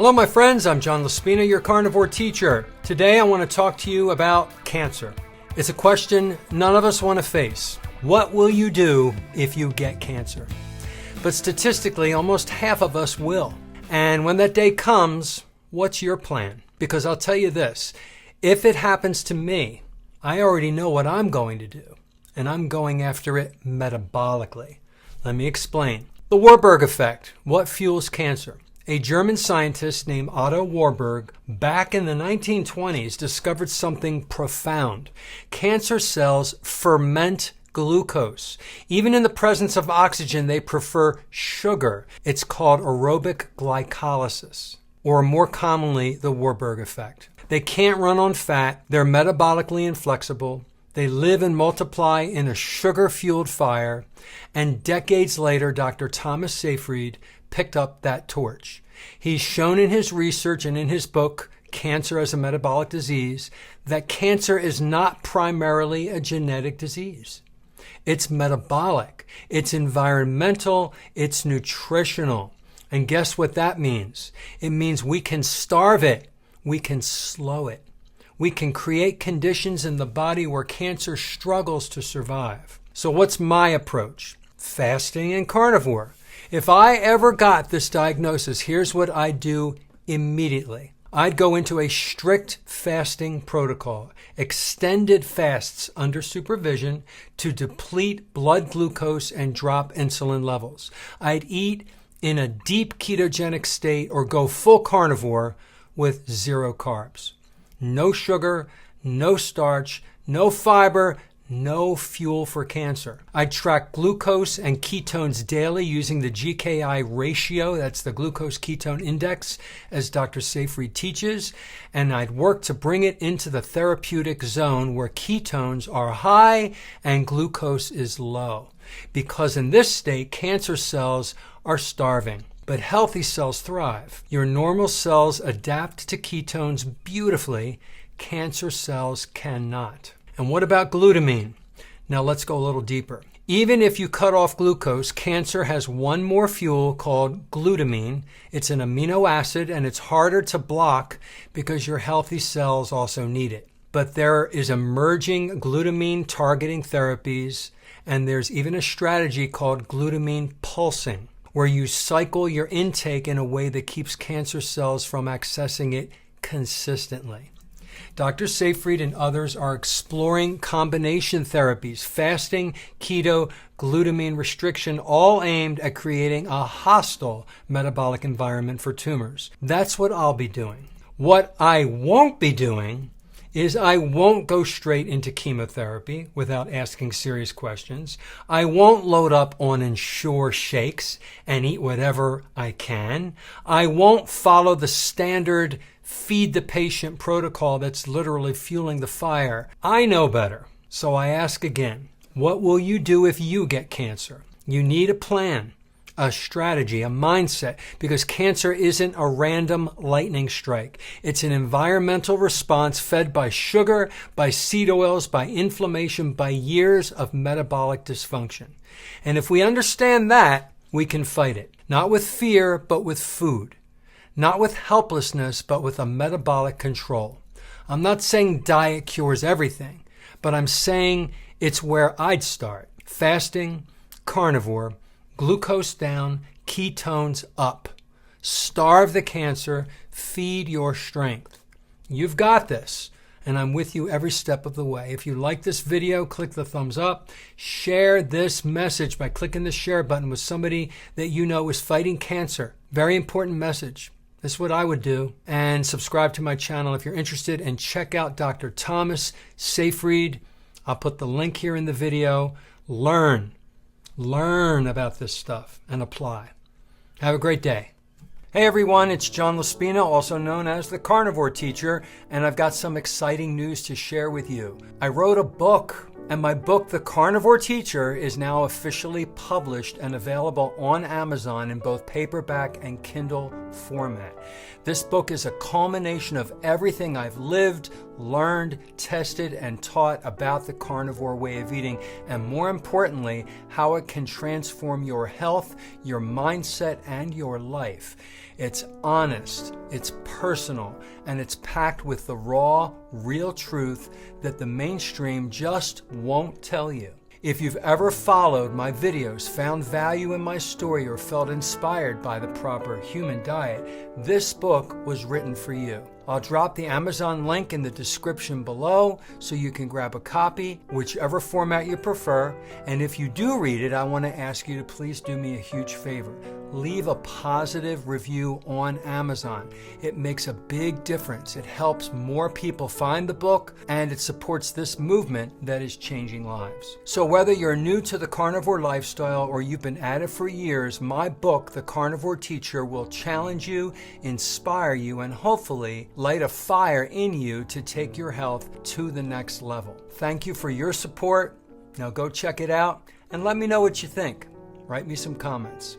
Hello my friends, I'm John Laspina, your carnivore teacher. Today I want to talk to you about cancer. It's a question none of us want to face. What will you do if you get cancer? But statistically, almost half of us will. And when that day comes, what's your plan? Because I'll tell you this, if it happens to me, I already know what I'm going to do. And I'm going after it metabolically. Let me explain. The Warburg Effect, what fuels cancer? A German scientist named Otto Warburg back in the 1920s discovered something profound. Cancer cells ferment glucose. Even in the presence of oxygen, they prefer sugar. It's called aerobic glycolysis, or more commonly, the Warburg Effect. They can't run on fat. They're metabolically inflexible. They live and multiply in a sugar-fueled fire. And decades later, Dr. Thomas Seyfried picked up that torch. He's shown in his research and in his book, Cancer as a Metabolic Disease, that cancer is not primarily a genetic disease. It's metabolic, it's environmental, it's nutritional. And guess what that means? It means we can starve it, we can slow it. We can create conditions in the body where cancer struggles to survive. So what's my approach? Fasting and carnivore. If I ever got this diagnosis, here's what I'd do immediately. I'd go into a strict fasting protocol, extended fasts under supervision to deplete blood glucose and drop insulin levels. I'd eat in a deep ketogenic state or go full carnivore with zero carbs. No sugar, no starch, no fiber, no fuel for cancer. I track glucose and ketones daily using the GKI ratio, that's the glucose ketone index, as Dr. Seyfried teaches, and I'd work to bring it into the therapeutic zone where ketones are high and glucose is low. Because in this state, cancer cells are starving. But healthy cells thrive. Your normal cells adapt to ketones beautifully. Cancer cells cannot. And what about glutamine? Now let's go a little deeper. Even if you cut off glucose, cancer has one more fuel called glutamine. It's an amino acid and it's harder to block because your healthy cells also need it. But there is emerging glutamine targeting therapies, and there's even a strategy called glutamine pulsing, where you cycle your intake in a way that keeps cancer cells from accessing it consistently. Dr. Seyfried and others are exploring combination therapies, fasting, keto, glutamine restriction, all aimed at creating a hostile metabolic environment for tumors. That's what I'll be doing. What I won't be doing is I won't go straight into chemotherapy without asking serious questions. I won't load up on Ensure shakes and eat whatever I can. I won't follow the standard feed the patient protocol that's literally fueling the fire. I know better. So I ask again, what will you do if you get cancer? You need a plan, a strategy, a mindset, because cancer isn't a random lightning strike. It's an environmental response fed by sugar, by seed oils, by inflammation, by years of metabolic dysfunction. And if we understand that, we can fight it. Not with fear, but with food. Not with helplessness, but with a metabolic control. I'm not saying diet cures everything, but I'm saying it's where I'd start. Fasting, carnivore, glucose down, ketones up. Starve the cancer, feed your strength. You've got this, and I'm with you every step of the way. If you like this video, click the thumbs up. Share this message by clicking the share button with somebody that you know is fighting cancer. Very important message. This is what I would do. And subscribe to my channel if you're interested, and check out Dr. Thomas Seyfried. I'll put the link here in the video. Learn about this stuff and apply. Have a great day. Hey everyone, it's John Laspina, also known as the Carnivore Teacher, and I've got some exciting news to share with you. I wrote a book, and my book, The Carnivore Teacher, is now officially published and available on Amazon in both paperback and Kindle format. This book is a culmination of everything I've lived, learned, tested, and taught about the carnivore way of eating, and more importantly, how it can transform your health, your mindset, and your life. It's honest, it's personal, and it's packed with the raw, real truth that the mainstream just won't tell you. If you've ever followed my videos, found value in my story, or felt inspired by the proper human diet, this book was written for you. I'll drop the Amazon link in the description below so you can grab a copy, whichever format you prefer. And if you do read it, I want to ask you to please do me a huge favor. Leave a positive review on Amazon. It makes a big difference. It helps more people find the book, and it supports this movement that is changing lives. So whether you're new to the carnivore lifestyle or you've been at it for years, my book, The Carnivore Teacher, will challenge you, inspire you, and hopefully light a fire in you to take your health to the next level. Thank you for your support. Now go check it out and let me know what you think. Write me some comments.